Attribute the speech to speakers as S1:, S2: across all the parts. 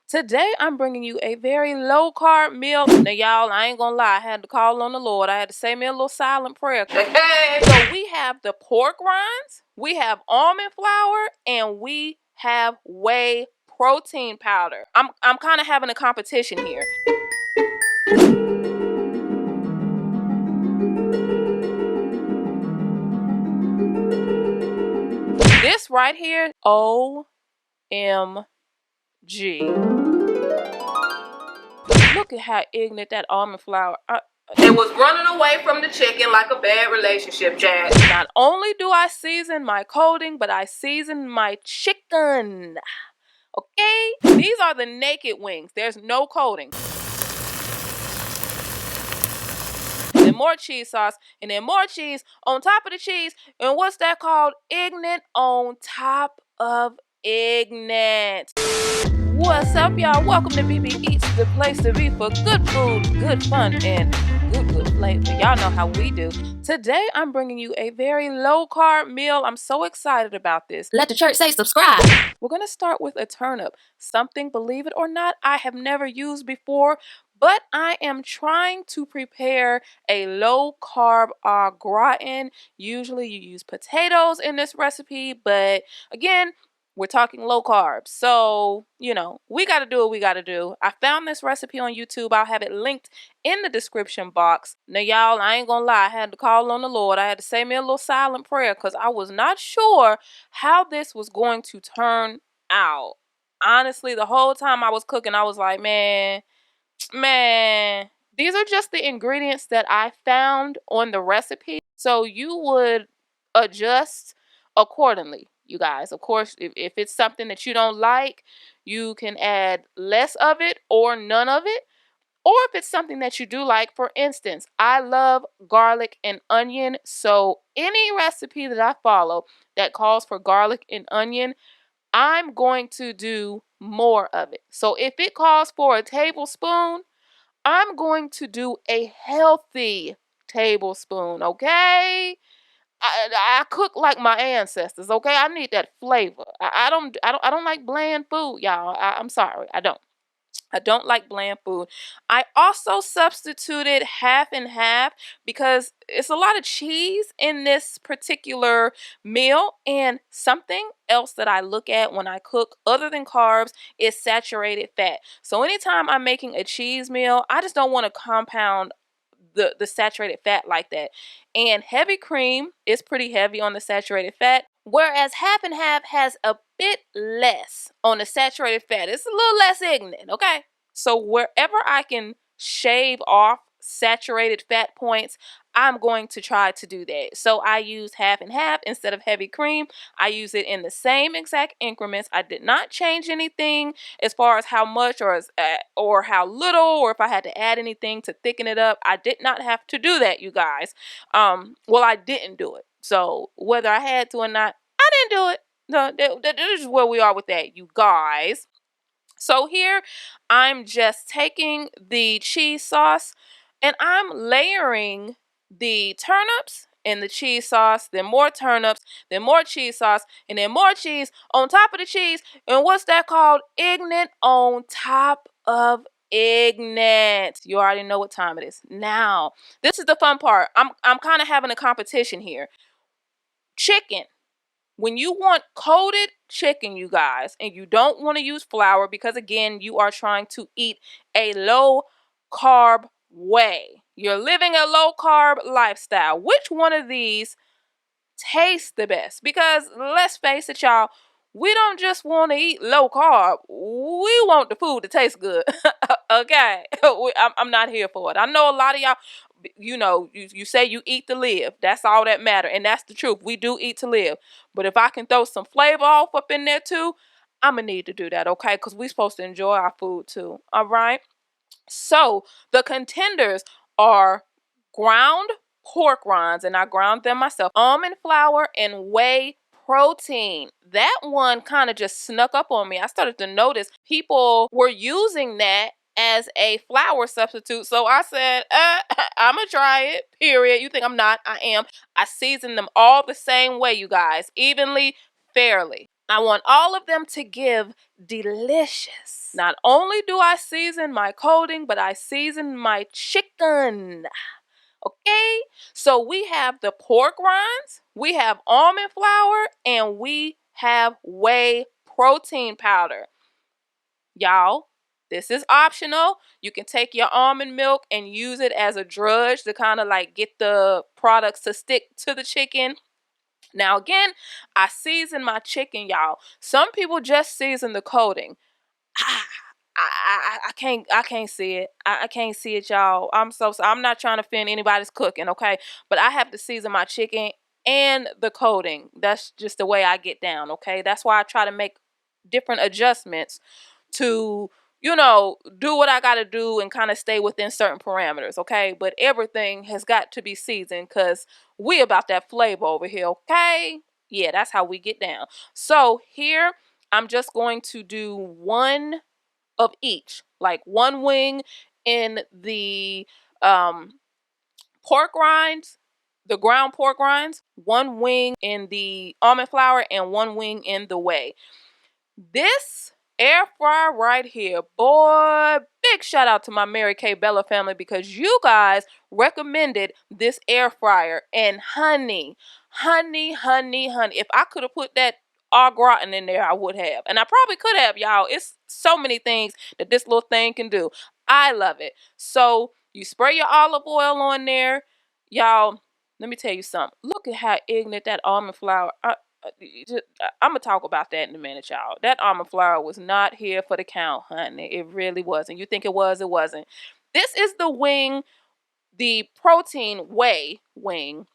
S1: Today I'm bringing you a very low carb meal. Now y'all, I ain't gonna lie, I had to call on the Lord. I had to say me a little silent prayer. So we have the pork rinds, we have almond flour, and we have whey protein powder. I'm kind of having a competition here. This right here, OMG. Look at how ignorant that almond flour. It was running away from the chicken like a bad relationship, Chad. Not only do I season my coating, but I season my chicken. Okay? These are the naked wings. There's no coating. Then more cheese sauce, and then more cheese on top of the cheese. And what's that called? Ignorant on top of ignorant. What's up, y'all? Welcome to Bebe Eats, the place to be for good food, good fun, and good flavor. Y'all know how we do. Today, I'm bringing you a very low-carb meal. I'm so excited about this.
S2: Let the church say subscribe.
S1: We're going to start with a turnip. Something, believe it or not, I have never used before, but I am trying to prepare a low-carb gratin. Usually, you use potatoes in this recipe, but again, we're talking low carbs. So, you know, we got to do what we got to do. I found this recipe on YouTube. I'll have it linked in the description box. Now, y'all, I ain't gonna lie. I had to call on the Lord. I had to say me a little silent prayer because I was not sure how this was going to turn out. Honestly, the whole time I was cooking, I was like, man, these are just the ingredients that I found on the recipe. So you would adjust accordingly, you guys. Of course, if it's something that you don't like, you can add less of it or none of it. Or if it's something that you do like, for instance, I love garlic and onion. So any recipe that I follow that calls for garlic and onion, I'm going to do more of it. So if it calls for a tablespoon, I'm going to do a healthy tablespoon, okay? I cook like my ancestors, okay? I need that flavor. I don't like bland food, y'all. I'm sorry, I don't. I don't like bland food. I also substituted half and half because it's a lot of cheese in this particular meal. And something else that I look at when I cook other than carbs is saturated fat. So anytime I'm making a cheese meal, I just don't want to compound the saturated fat like that. And heavy cream is pretty heavy on the saturated fat, whereas half and half has a bit less on the saturated fat. It's a little less ignorant, okay? So wherever I can shave off saturated fat points, I'm going to try to do that. So I use half and half instead of heavy cream. I use it in the same exact increments. I did not change anything as far as how much or how little, or if I had to add anything to thicken it up. I did not have to do that, you guys. Well, I didn't do it. So whether I had to or not, I didn't do it. No, this is where we are with that, you guys. So here, I'm just taking the cheese sauce and I'm layering the turnips in the cheese sauce, then more turnips, then more cheese sauce, and then more cheese on top of the cheese. And what's that called? Ignorant on top of ignorant. You already know what time it is. Now, this is the fun part. I'm kind of having a competition here. Chicken. When you want coated chicken, you guys, and you don't want to use flour because, again, you are trying to eat a low-carb way. You're living a low-carb lifestyle. Which one of these tastes the best? Because let's face it, y'all, we don't just want to eat low-carb. We want the food to taste good, okay? I'm not here for it. I know a lot of y'all, you know, you say you eat to live. That's all that matters, and that's the truth. We do eat to live. But if I can throw some flavor off up in there too, I'm going to need to do that, okay? Because we're supposed to enjoy our food too, all right? So the contenders are ground pork rinds, and I ground them myself, almond flour, and whey protein. That one kind of just snuck up on me. I started to notice people were using that as a flour substitute. So I said, I'm going to try it, period. You think I'm not? I am. I season them all the same way, you guys, evenly, fairly. I want all of them to give delicious. Not only do I season my coating, but I season my chicken. Okay, so we have the pork rinds, we have almond flour, and we have whey protein powder. Y'all, this is optional. You can take your almond milk and use it as a drudge to kind of like get the products to stick to the chicken. Now again, I season my chicken, y'all. Some people just season the coating. I can't see it. I can't see it, y'all. I'm not trying to offend anybody's cooking, okay? But I have to season my chicken and the coating. That's just the way I get down, okay? That's why I try to make different adjustments to, do what I got to do and kind of stay within certain parameters, okay? But everything has got to be seasoned because we about that flavor over here, okay? Yeah, that's how we get down. So here, I'm just going to do one of each, like one wing in the pork rinds, the ground pork rinds, one wing in the almond flour, and one wing in the whey. This air fryer right here, boy, big shout out to my Mary Kay Bella family because you guys recommended this air fryer. And honey, if I could have put that au gratin in there, I would have. And I probably could have, y'all. It's so many things that this little thing can do. I love it. So you spray your olive oil on there. Y'all, let me tell you something. Look at how ignorant that almond flour. I'm gonna talk about that in a minute, y'all. That almond flour was not here for the count, honey. It really wasn't. You think it was? It wasn't. This is the wing, the protein whey wing.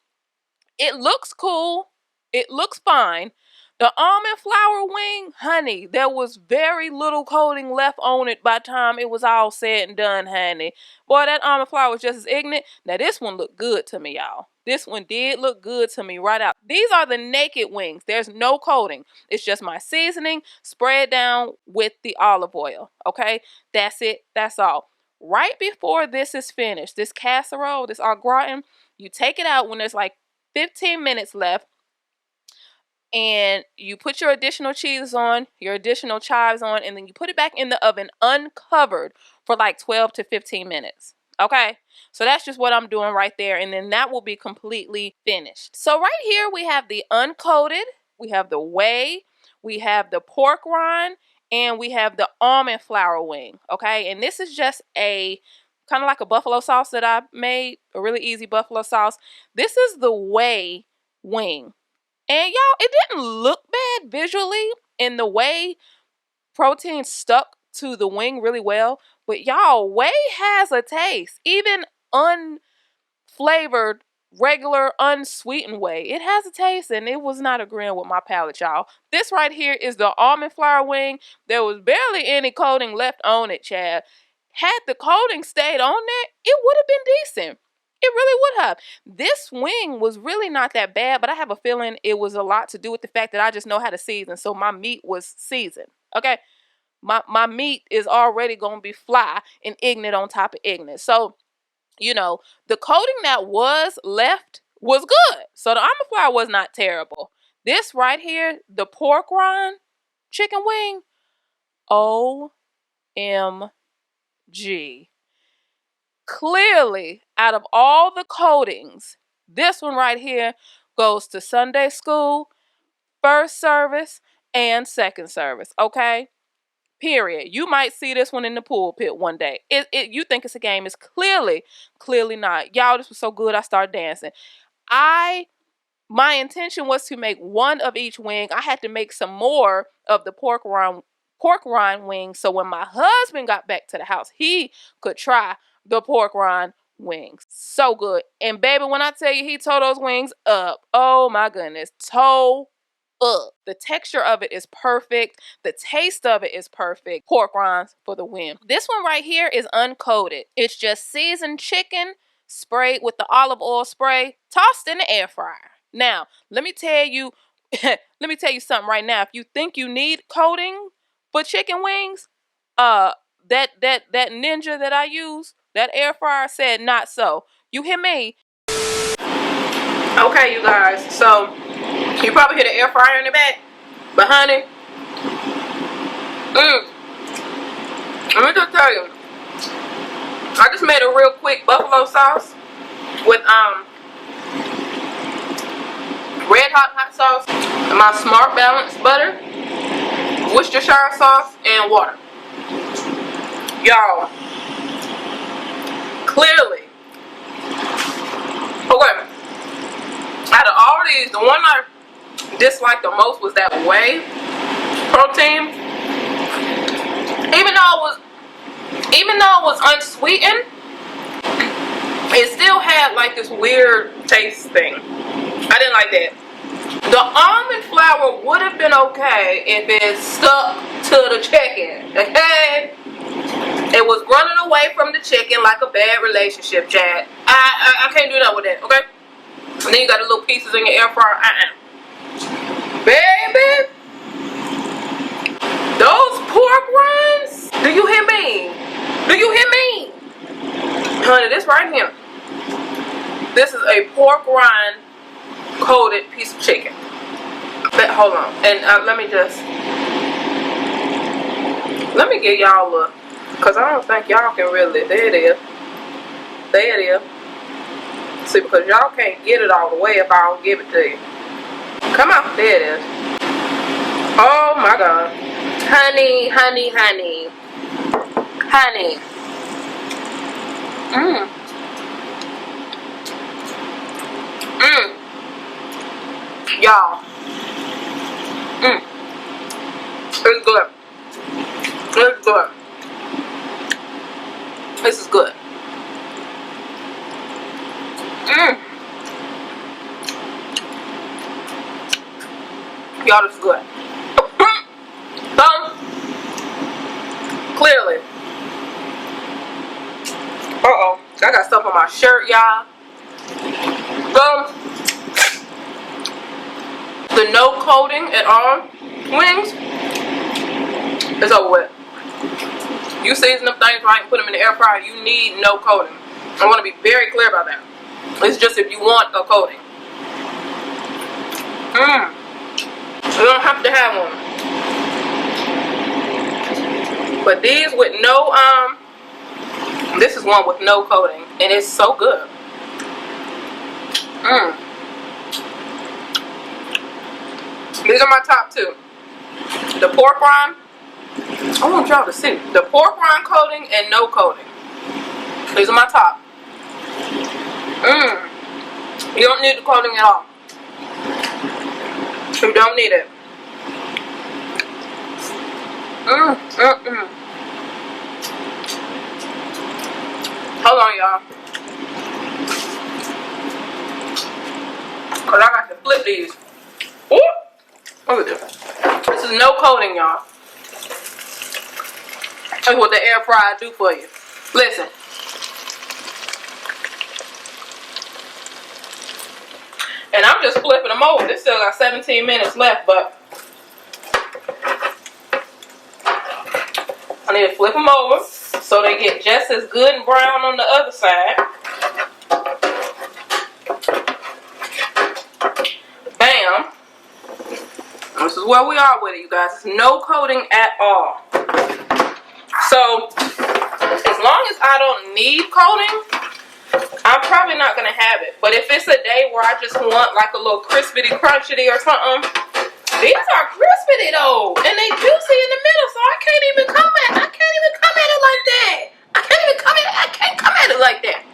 S1: It looks cool. It looks fine. The almond flour wing, honey, there was very little coating left on it by the time it was all said and done, honey. Boy, that almond flour was just as ignorant. Now, this one looked good to me, y'all. This one did look good to me right out. These are the naked wings. There's no coating. It's just my seasoning spread down with the olive oil, okay? That's it. That's all. Right before this is finished, this casserole, this au gratin, you take it out when there's like 15 minutes left. And you put your additional cheese on, your additional chives on, and then you put it back in the oven uncovered for like 12 to 15 minutes. Okay? So that's just what I'm doing right there. And then that will be completely finished. So right here we have the uncoated, we have the whey, we have the pork rind, and we have the almond flour wing. Okay? And this is just a kind of like a buffalo sauce that I made, a really easy buffalo sauce. This is the whey wing. And y'all, it didn't look bad visually in the way protein stuck to the wing really well. But y'all, whey has a taste. Even unflavored, regular, unsweetened whey, it has a taste, and it was not agreeing with my palate, y'all. This right here is the almond flour wing. There was barely any coating left on it, Chad. Had the coating stayed on there, it would have been decent. It really would have. This wing was really not that bad, but I have a feeling it was a lot to do with the fact that I just know how to season. So my meat was seasoned. Okay. My meat is already going to be fly and ignorant on top of ignorant. So, the coating that was left was good. So the almond flour was not terrible. This right here, the pork rind chicken wing, OMG. Clearly, out of all the coatings, this one right here goes to Sunday school, first service, and second service, okay? Period. You might see this one in the pulpit one day. You think it's a game. It's clearly not. Y'all, this was so good, I started dancing. My intention was to make one of each wing. I had to make some more of the pork rind wing, so when my husband got back to the house, he could try the pork rind wings. So good. And baby, when I tell you he tore those wings up, oh my goodness, toe up. The texture of it is perfect. The taste of it is perfect. Pork rinds for the win. This one right here is uncoated. It's just seasoned chicken sprayed with the olive oil spray, tossed in the air fryer. Now, let me tell you something right now. If you think you need coating for chicken wings, that Ninja that I use, that air fryer said not so. You hear me? Okay, you guys. So you probably hear the air fryer in the back. But honey, let me just tell you, I just made a real quick buffalo sauce with red hot sauce, and my Smart Balance butter, Worcestershire sauce, and water. Y'all, clearly, okay, out of all these, the one I disliked the most was that whey protein. Even though it was unsweetened, it still had like this weird taste thing. I didn't like that. The almond flour would have been okay if it stuck to the chicken. Okay? It was running away from the chicken like a bad relationship, Chad. I can't do that with that, okay? And then you got the little pieces in your air fryer. Baby, those pork rinds. Do you hear me? Do you hear me? Honey, this right here. This is a pork rind coated piece of chicken. But hold on, and let me get y'all a look, cause I don't think y'all can really. There it is. There it is. See, because y'all can't get it all the way if I don't give it to you. Come on, there it is. Oh my God, honey, honey, honey, honey. Y'all. It's good. It's good. This is good. Y'all, this is good. Clearly. Uh-oh. I got stuff on my shirt, y'all. The no coating at all wings is over with. You season them things right and put them in the air fryer, you need no coating. I want to be very clear about that. It's just if you want a coating. You don't have to have one. But these with no this is one with no coating, and it's so good. These are my top two. The pork rind. I want y'all to see. The pork rind coating and no coating. These are my top. You don't need the coating at all. You don't need it. Hold on, y'all. Cause I got to flip these. Ooh. Look at this. This is no coating, y'all. That's what the air fryer do for you. Listen. And I'm just flipping them over. This still got 17 minutes left, but I need to flip them over so they get just as good and brown on the other side. Bam. This is where we are with it, you guys. It's no coating at all. So, as long as I don't need coating, I'm probably not going to have it. But if it's a day where I just want like a little crispity crunchity or something, these are crispity though. And they juicy in the middle, so I can't even come at it like that. I can't come at it like that.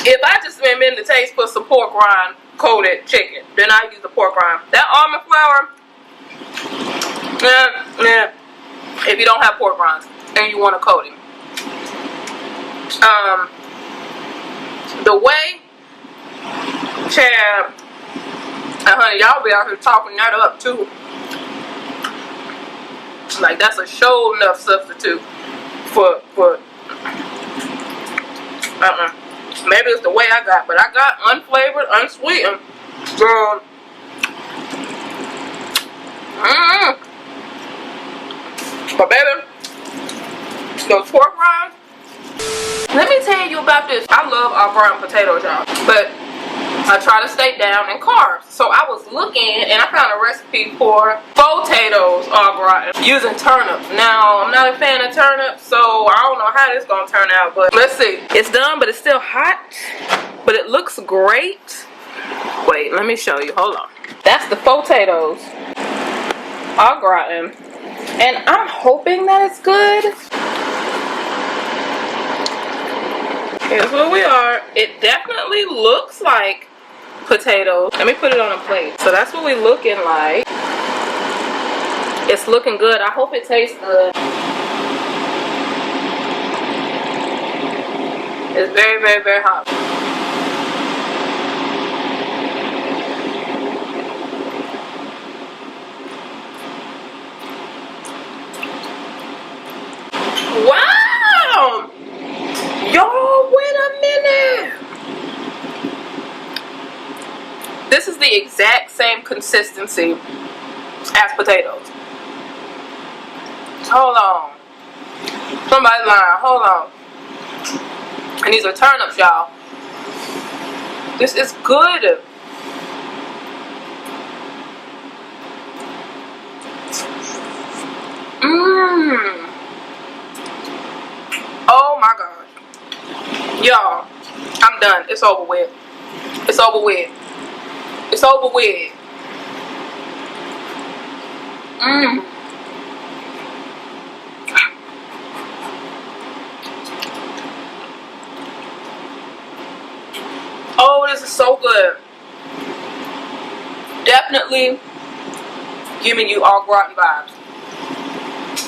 S1: If I just am in the taste for some pork rind coated chicken, then I use the pork rind. That almond flour, if you don't have pork rinds and you want a coating. The way, Chad, honey, y'all be out here talking that up too. Like that's a show enough substitute for maybe it's the way I got, but I got unflavored, unsweetened. But baby, those pork rinds. Let me tell you about this. I love our brown potatoes, y'all. But I try to stay down in carbs. So I was looking and I found a recipe for Faux-Tatoes au gratin using turnips. Now, I'm not a fan of turnips, so I don't know how this is going to turn out, but let's see. It's done, but it's still hot, but it looks great. Wait, let me show you. Hold on. That's the Faux-Tatoes au gratin, and I'm hoping that it's good. Here's where we are. It definitely looks like potatoes. Let me put it on a plate. So that's what we're looking like. It's looking good. I hope it tastes good. It's very, very, very hot. Wow! Y'all, wait a minute. This is the exact same consistency as potatoes. Hold on. Somebody's lying. Hold on. And these are turnips, y'all. This is good. Mmm. Oh my gosh. Y'all, I'm done. It's over with. It's over with. It's over with. Mmm. Oh, this is so good. Definitely giving you au gratin vibes.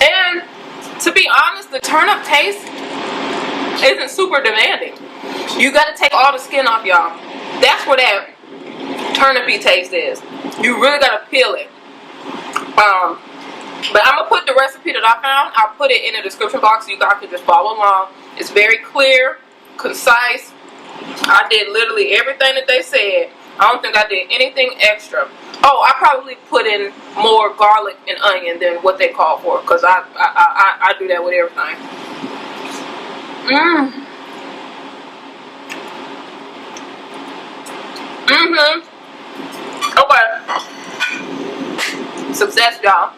S1: And to be honest, the turnip taste isn't super demanding. You got to take all the skin off, y'all. That's where that turnipy taste is. You really got to peel it. But I'm going to put the recipe that I found. I'll put it in the description box so you guys can just follow along. It's very clear, concise. I did literally everything that they said. I don't think I did anything extra. Oh, I probably put in more garlic and onion than what they call for, because I do that with everything. Mmm. Okay. Success, y'all.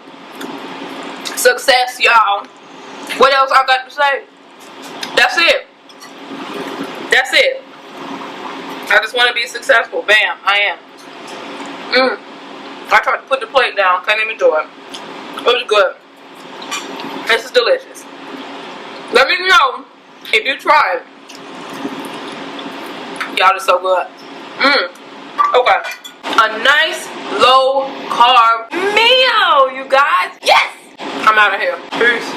S1: Success, y'all. What else I got to say? That's it. That's it. I just want to be successful. Bam, I am. I tried to put the plate down. Can't even do it. It was good. This is delicious. Let me know if you try it. Y'all are so good. Okay. A nice low carb meal, you guys. Yes! I'm out of here. Peace.